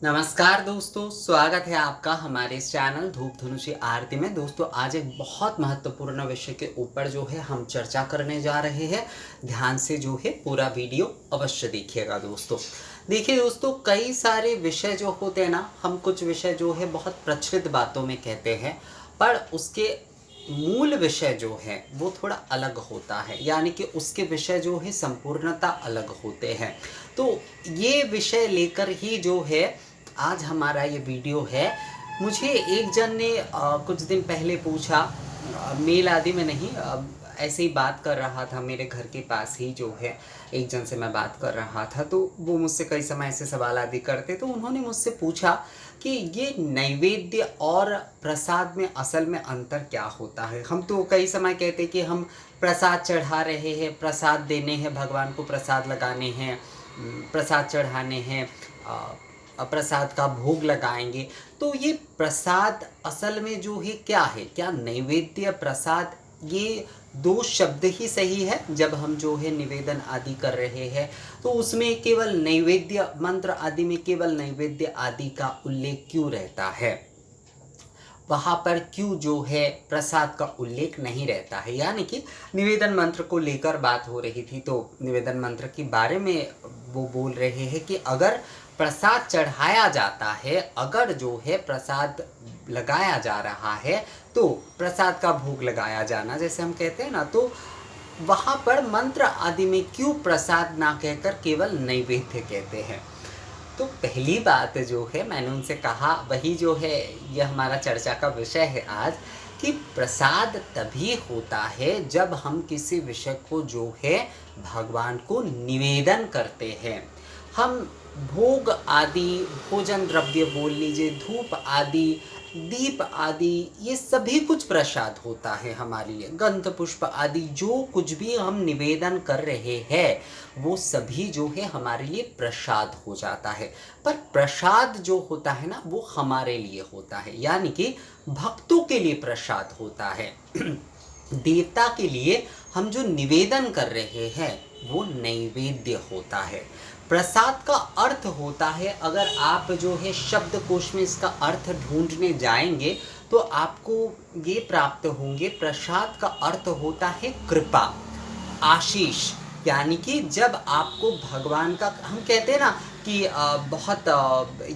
नमस्कार दोस्तों, स्वागत है आपका हमारे इस चैनल धूप धनुषी आरती में। दोस्तों, आज एक बहुत महत्वपूर्ण विषय के ऊपर जो है हम चर्चा करने जा रहे हैं। ध्यान से जो है पूरा वीडियो अवश्य देखिएगा दोस्तों। देखिए दोस्तों, कई सारे विषय जो होते हैं ना, हम कुछ विषय जो है बहुत प्रचलित बातों में कहते हैं, पर उसके मूल विषय जो है वो थोड़ा अलग होता है, यानी कि उसके विषय जो है संपूर्णता अलग होते हैं। तो ये विषय लेकर ही जो है आज हमारा ये वीडियो है। मुझे एक जन ने कुछ दिन पहले पूछा, मेल आदि में नहीं, ऐसे ही बात कर रहा था, मेरे घर के पास ही जो है एक जन से मैं बात कर रहा था, तो वो मुझसे कई समय से सवाल आदि करते, तो उन्होंने मुझसे पूछा कि ये नैवेद्य और प्रसाद में असल में अंतर क्या होता है। हम तो कई समय कहते कि हम प्रसाद चढ़ा रहे हैं, प्रसाद देने हैं, भगवान को प्रसाद लगाने हैं, प्रसाद चढ़ाने हैं, प्रसाद का भोग लगाएंगे। तो ये प्रसाद असल में जो है क्या है, क्या नैवेद्य प्रसाद ये दो शब्द ही सही है। जब हम जो है निवेदन आदि कर रहे हैं तो उसमें केवल नैवेद्य मंत्र आदि में केवल नैवेद्य आदि का उल्लेख क्यों रहता है, वहाँ पर क्यों जो है प्रसाद का उल्लेख नहीं रहता है। यानी कि निवेदन मंत्र को लेकर बात हो रही थी, तो निवेदन मंत्र के बारे में वो बोल रहे हैं कि अगर प्रसाद चढ़ाया जाता है, अगर जो है प्रसाद लगाया जा रहा है, तो प्रसाद का भोग लगाया जाना जैसे हम कहते हैं ना, तो वहाँ पर मंत्र आदि में क्यों प्रसाद ना कहकर केवल नैवेद्य कहते हैं। तो पहली बात जो है मैंने उनसे कहा, वही जो है यह हमारा चर्चा का विषय है आज, कि प्रसाद तभी होता है जब हम किसी विषय को जो है भगवान को निवेदन करते हैं। हम भोग आदि, भोजन द्रव्य बोल लीजिए, धूप आदि, दीप आदि, ये सभी कुछ प्रसाद होता है हमारे लिए। गंध पुष्प आदि जो कुछ भी हम निवेदन कर रहे हैं वो सभी जो है हमारे लिए प्रसाद हो जाता है। पर प्रसाद जो होता है ना, वो हमारे लिए होता है, यानी कि भक्तों के लिए प्रसाद होता है। देवता के लिए हम जो निवेदन कर रहे हैं वो नैवेद्य होता है। प्रसाद का अर्थ होता है, अगर आप जो है शब्दकोश में इसका अर्थ ढूंढने जाएंगे तो आपको ये प्राप्त होंगे। प्रसाद का अर्थ होता है कृपा, आशीष, यानी कि जब आपको भगवान का, हम कहते हैं ना कि बहुत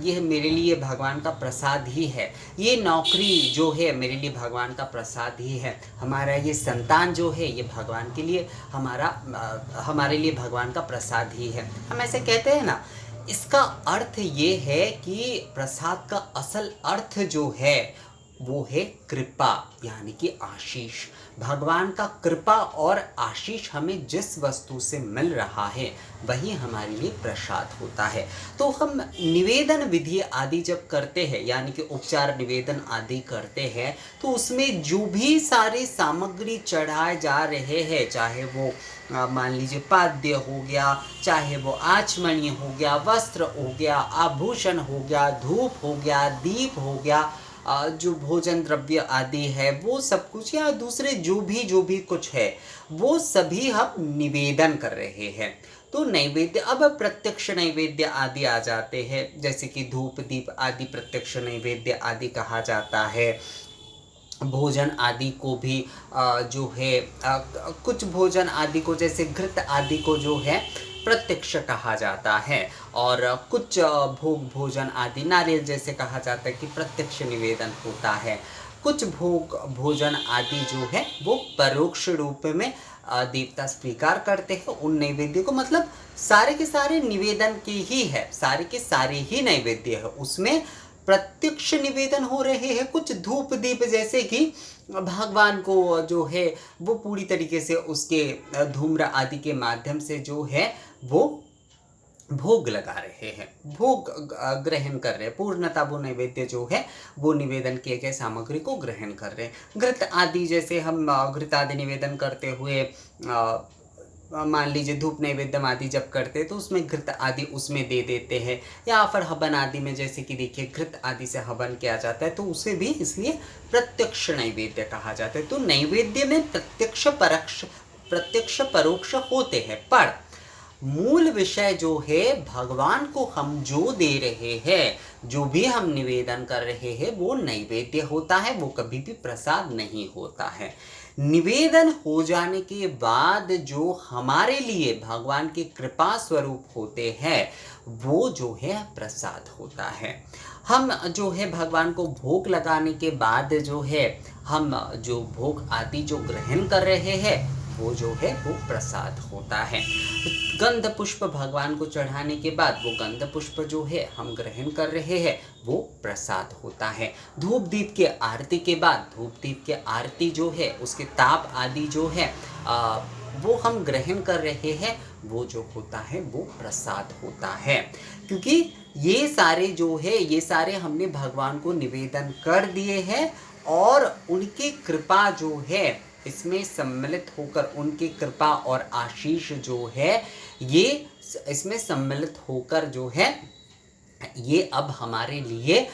ये मेरे लिए भगवान का प्रसाद ही है, ये नौकरी जो है मेरे लिए भगवान का प्रसाद ही है, हमारा ये संतान जो है ये भगवान के लिए हमारे लिए भगवान का प्रसाद ही है, हम ऐसे कहते हैं ना। इसका अर्थ ये है कि प्रसाद का असल अर्थ जो है वो है कृपा, यानी कि आशीष। भगवान का कृपा और आशीष हमें जिस वस्तु से मिल रहा है वही हमारे लिए प्रसाद होता है। तो हम निवेदन विधि आदि जब करते हैं, यानी कि उपचार निवेदन आदि करते हैं, तो उसमें जो भी सारी सामग्री चढ़ाए जा रहे हैं, चाहे वो मान लीजिए पाद्य हो गया, चाहे वो आचमनी हो गया, वस्त्र हो गया, आभूषण हो गया, धूप हो गया, दीप हो गया, जो भोजन द्रव्य आदि है वो सब कुछ, या दूसरे जो भी कुछ है वो सभी हम निवेदन कर रहे हैं। तो नैवेद्य, अब प्रत्यक्ष नैवेद्य आदि आ जाते हैं, जैसे कि धूप दीप आदि प्रत्यक्ष नैवेद्य आदि कहा जाता है। भोजन आदि को भी जो है कुछ भोजन आदि को, जैसे घृत आदि को जो है प्रत्यक्ष कहा जाता है, और कुछ भोग भोजन आदि नारियल जैसे कहा जाता है कि प्रत्यक्ष निवेदन होता है। कुछ भोग भोजन आदि जो है वो परोक्ष रूप में देवता स्वीकार करते हैं उन नैवेद्य को, मतलब सारे के सारे निवेदन की ही है, सारे के सारे ही नैवेद्य है, उसमें प्रत्यक्ष निवेदन हो रहे हैं। कुछ धूप दीप जैसे कि भगवान को जो है वो पूरी तरीके से उसके धूम्र आदि के माध्यम से जो है वो भोग लगा रहे हैं, भोग ग्रहण कर रहे हैं, पूर्णता वो नैवेद्य जो है वो निवेदन किए गए सामग्री को ग्रहण कर रहे हैं। घृत आदि जैसे हम घृत आदि निवेदन करते हुए मान लीजिए धूप नैवेद्य आदि जब करते हैं तो उसमें घृत आदि उसमें दे देते हैं, या फिर हवन आदि में जैसे कि देखिए घृत आदि से हवन किया जाता है, तो उसे भी इसलिए प्रत्यक्ष नैवेद्य कहा जाता है। तो नैवेद्य में प्रत्यक्ष परोक्ष होते हैं, पर मूल विषय जो है भगवान को हम जो दे रहे हैं, जो भी हम निवेदन कर रहे हैं, वो नैवेद्य होता है, वो कभी भी प्रसाद नहीं होता है। निवेदन हो जाने के बाद जो हमारे लिए भगवान के कृपा स्वरूप होते हैं, वो जो है प्रसाद होता है। हम जो है भगवान को भोग लगाने के बाद जो है हम जो भोग आदि जो ग्रहण कर रहे हैं, वो जो है वो प्रसाद होता है। गंध पुष्प भगवान को चढ़ाने के बाद वो गंध पुष्प जो है हम ग्रहण कर रहे हैं, वो प्रसाद होता है। धूप दीप के आरती के बाद धूप दीप के आरती जो है उसके ताप आदि जो है वो हम ग्रहण कर रहे हैं, वो जो होता है वो प्रसाद होता है। क्योंकि ये सारे जो है ये सारे हमने भगवान को निवेदन कर दिए हैं और उनकी कृपा जो है इसमें सम्मिलित होकर, उनकी कृपा और आशीष जो है ये इसमें सम्मिलित होकर जो है ये अब हमारे लिए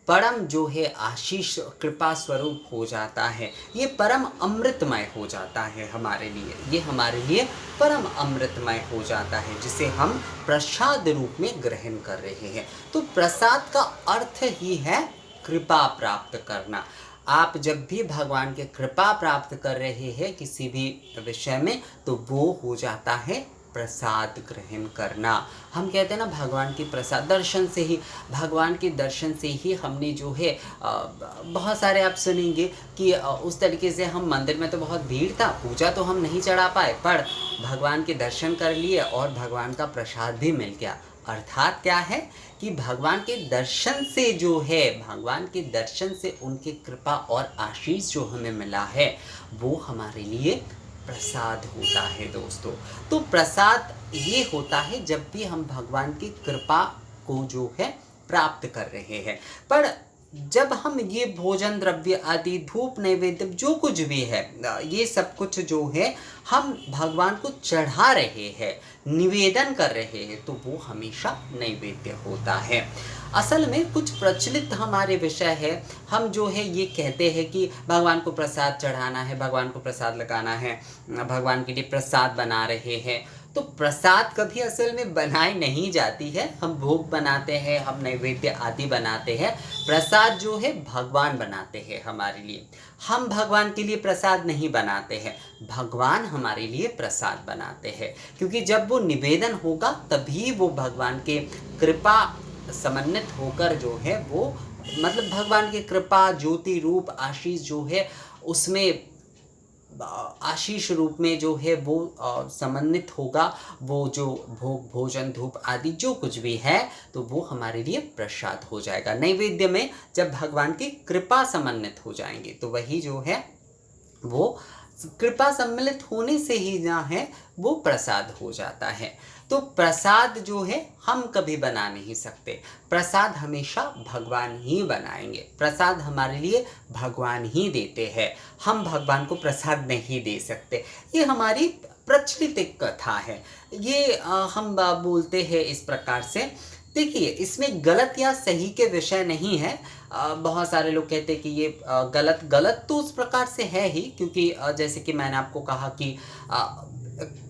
परम जो है आशीष कृपा स्वरूप हो जाता है। ये परम अमृतमय हो जाता है हमारे लिए, ये हमारे लिए परम अमृतमय हो जाता है, जिसे हम प्रसाद रूप में ग्रहण कर रहे हैं। तो प्रसाद का अर्थ ही है कृपा प्राप्त करना। आप जब भी भगवान के कृपा प्राप्त कर रहे हैं किसी भी विषय में, तो वो हो जाता है प्रसाद ग्रहण करना। हम कहते हैं ना भगवान की प्रसाद दर्शन से ही, भगवान के दर्शन से ही हमने जो है बहुत सारे आप सुनेंगे कि उस तरीके से हम मंदिर में तो बहुत भीड़ था, पूजा तो हम नहीं चढ़ा पाए, पर भगवान के दर्शन कर लिए और भगवान का प्रसाद भी मिल गया। अर्थात क्या है कि भगवान के दर्शन से जो है, भगवान के दर्शन से उनकी कृपा और आशीष जो हमें मिला है, वो हमारे लिए प्रसाद होता है दोस्तों। तो प्रसाद ये होता है जब भी हम भगवान की कृपा को जो है प्राप्त कर रहे हैं। पर जब हम ये भोजन द्रव्य आदि धूप नैवेद्य जो कुछ भी है, ये सब कुछ जो है हम भगवान को चढ़ा रहे हैं, निवेदन कर रहे हैं, तो वो हमेशा नैवेद्य होता है। असल में कुछ प्रचलित हमारे विषय है, हम जो है ये कहते हैं कि भगवान को प्रसाद चढ़ाना है, भगवान को प्रसाद लगाना है, भगवान के लिए प्रसाद बना रहे हैं। तो प्रसाद कभी असल में बनाई नहीं जाती है, हम भोग बनाते हैं, हम नैवेद्य आदि बनाते हैं। प्रसाद जो है भगवान बनाते हैं हमारे लिए, हम भगवान के लिए प्रसाद नहीं बनाते हैं, भगवान हमारे लिए प्रसाद बनाते हैं। क्योंकि जब वो निवेदन होगा तभी वो भगवान के कृपा समन्वित होकर जो है वो, मतलब भगवान की कृपा ज्योति रूप आशीष जो है उसमें आशीष रूप में जो है वो समन्वित होगा। वो जो भोग भोजन धूप आदि जो कुछ भी है, तो वो हमारे लिए प्रसाद हो जाएगा। नैवेद्य में जब भगवान की कृपा समन्वित हो जाएंगे, तो वही जो है वो कृपा सम्मिलित होने से ही ना है वो प्रसाद हो जाता है। तो प्रसाद जो है हम कभी बना नहीं सकते, प्रसाद हमेशा भगवान ही बनाएंगे, प्रसाद हमारे लिए भगवान ही देते हैं, हम भगवान को प्रसाद नहीं दे सकते। ये हमारी प्रचलित एक कथा है, ये हम बोलते हैं इस प्रकार से। देखिए इसमें गलत या सही के विषय नहीं है। बहुत सारे लोग कहते हैं कि ये गलत तो उस प्रकार से है ही, क्योंकि जैसे कि मैंने आपको कहा कि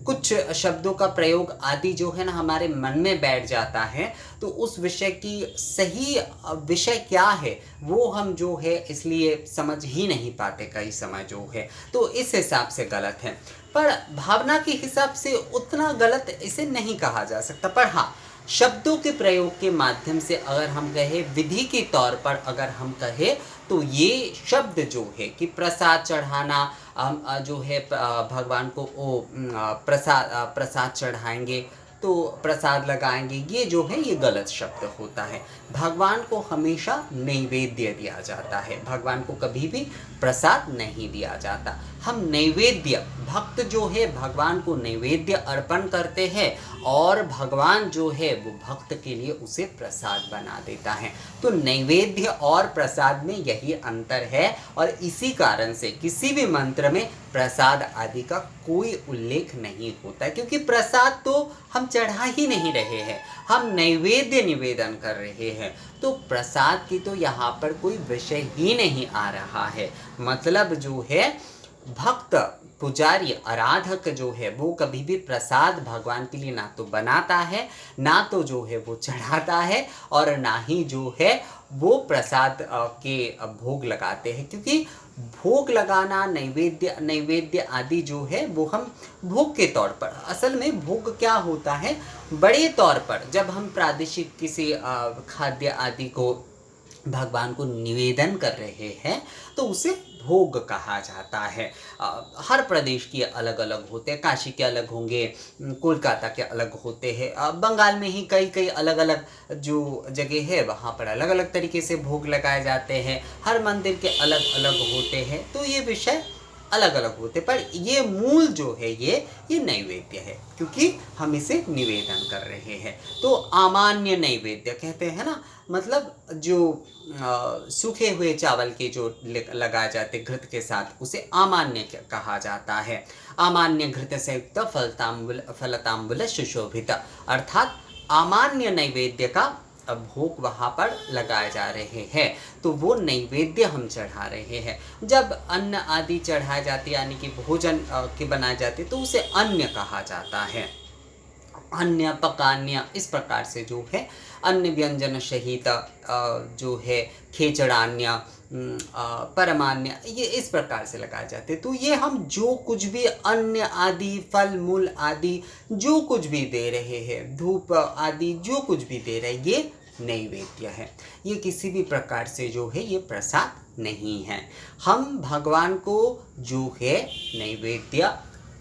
कुछ शब्दों का प्रयोग आदि जो है ना हमारे मन में बैठ जाता है, तो उस विषय की सही विषय क्या है वो हम जो है इसलिए समझ ही नहीं पाते कई समय जो है, तो इस हिसाब से गलत है। पर भावना के हिसाब से उतना गलत इसे नहीं कहा जा सकता। पर हाँ, शब्दों के प्रयोग के माध्यम से अगर हम कहें, विधि के तौर पर अगर हम कहें, तो ये शब्द जो है कि प्रसाद चढ़ाना, हम जो है भगवान को प्रसाद चढ़ाएंगे तो प्रसाद लगाएंगे, ये जो है ये गलत शब्द होता है। भगवान को हमेशा नैवेद्य दिया जाता है, भगवान को कभी भी प्रसाद नहीं दिया जाता। हम नैवेद्य, भक्त जो है भगवान को नैवेद्य अर्पण करते हैं और भगवान जो है वो भक्त के लिए उसे प्रसाद बना देता है। तो नैवेद्य और प्रसाद में यही अंतर है, और इसी कारण से किसी भी मंत्र में प्रसाद आदि का कोई उल्लेख नहीं होता है, क्योंकि प्रसाद तो हम चढ़ा ही नहीं रहे हैं, हम नैवेद्य निवेदन कर रहे हैं। तो प्रसाद की तो यहाँ पर कोई विषय ही नहीं आ रहा है। मतलब जो है भक्त पुजारी आराधक जो है वो कभी भी प्रसाद भगवान के लिए ना तो बनाता है, ना तो जो है वो चढ़ाता है, और ना ही जो है वो प्रसाद के भोग लगाते हैं। क्योंकि भोग लगाना, नैवेद्य नैवेद्य आदि जो है वो हम भोग के तौर पर, असल में भोग क्या होता है, बड़े तौर पर जब हम प्रादेशिक किसी खाद्य आदि को भगवान को निवेदन कर रहे हैं तो उसे भोग कहा जाता है। हर प्रदेश के अलग अलग होते हैं, काशी के अलग होंगे, कोलकाता के अलग होते हैं, बंगाल में ही कई कई अलग अलग जो जगह है वहाँ पर अलग अलग तरीके से भोग लगाए जाते हैं। हर मंदिर के अलग अलग होते हैं, तो ये विषय अलग अलग होते, पर ये मूल जो है ये नैवेद्य है, क्योंकि हम इसे निवेदन कर रहे हैं। तो अमान्य नैवेद्य कहते हैं ना, मतलब जो सूखे हुए चावल के जो लगाए जाते घृत के साथ, उसे अमान्य कहा जाता है। अमान्य घृत संयुक्त फलतांबुल सुशोभित, अर्थात अमान्य नैवेद्य का भोग वहाँ पर लगाए जा रहे हैं, तो वो नैवेद्य हम चढ़ा रहे हैं। जब अन्न आदि चढ़ाए जाते यानी कि भोजन के बनाए जाते तो उसे अन्य कहा जाता है। अन्य पकान्य, इस प्रकार से जो है अन्य व्यंजन सहित जो है खेचड़ान्य, परमान्य, ये इस प्रकार से लगाए जाते। तो ये हम जो कुछ भी अन्न आदि, फल मूल आदि जो कुछ भी दे रहे हैं, धूप आदि जो कुछ भी दे रहे हैं, ये नैवेद्य है। ये किसी भी प्रकार से जो है ये प्रसाद नहीं है। हम भगवान को जो है नैवेद्य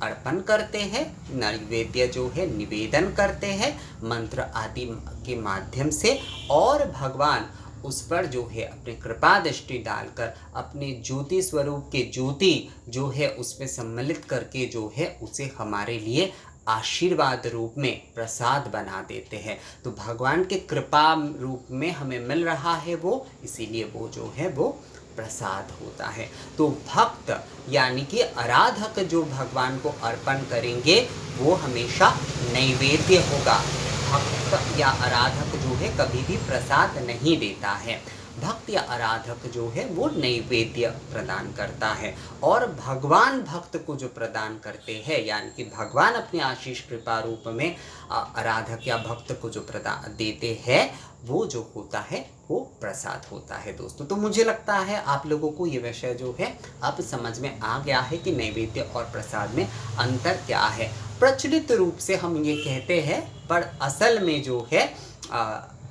अर्पण करते हैं, नैवेद्य जो है निवेदन करते हैं मंत्र आदि के माध्यम से, और भगवान उस पर जो है अपनी कृपा दृष्टि डालकर अपने ज्योति स्वरूप के ज्योति जो है उसमें सम्मिलित करके जो है उसे हमारे लिए आशीर्वाद रूप में प्रसाद बना देते हैं। तो भगवान के कृपा रूप में हमें मिल रहा है वो, इसीलिए वो जो है वो प्रसाद होता है। तो भक्त यानी कि आराधक जो भगवान को अर्पण करेंगे वो हमेशा नैवेद्य होगा। भक्त या आराधक जो है कभी भी प्रसाद नहीं देता है। भक्त या आराधक जो है वो नैवेद्य प्रदान करता है, और भगवान भक्त को जो प्रदान करते हैं, यानी कि भगवान अपने आशीष कृपा रूप में आराधक या भक्त को जो प्रदान देते हैं वो जो होता है वो प्रसाद होता है दोस्तों। तो मुझे लगता है आप लोगों को ये विषय जो है अब समझ में आ गया है कि नैवेद्य और प्रसाद में अंतर क्या है। प्रचलित रूप से हम ये कहते हैं, पर असल में जो है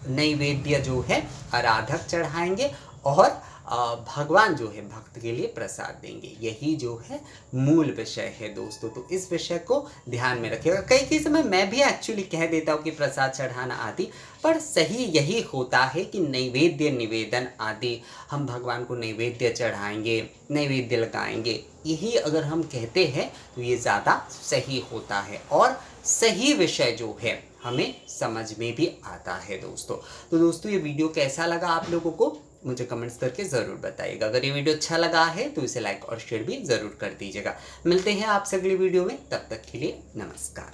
नैवेद्य जो है आराधक चढ़ाएंगे और भगवान जो है भक्त के लिए प्रसाद देंगे। यही जो है मूल विषय है दोस्तों। तो इस विषय को ध्यान में रखिएगा। कई समय मैं भी एक्चुअली कह देता हूँ कि प्रसाद चढ़ाना आदि, पर सही यही होता है कि नैवेद्य निवेदन आदि हम भगवान को नैवेद्य चढ़ाएंगे, नैवेद्य लगाएंगे, यही अगर हम कहते हैं तो ये ज़्यादा सही होता है, और सही विषय जो है हमें समझ में भी आता है दोस्तों। तो दोस्तों ये वीडियो कैसा लगा आप लोगों को मुझे कमेंट्स करके ज़रूर बताइएगा। अगर ये वीडियो अच्छा लगा है तो इसे लाइक और शेयर भी ज़रूर कर दीजिएगा। मिलते हैं आपसे अगली वीडियो में, तब तक के लिए नमस्कार।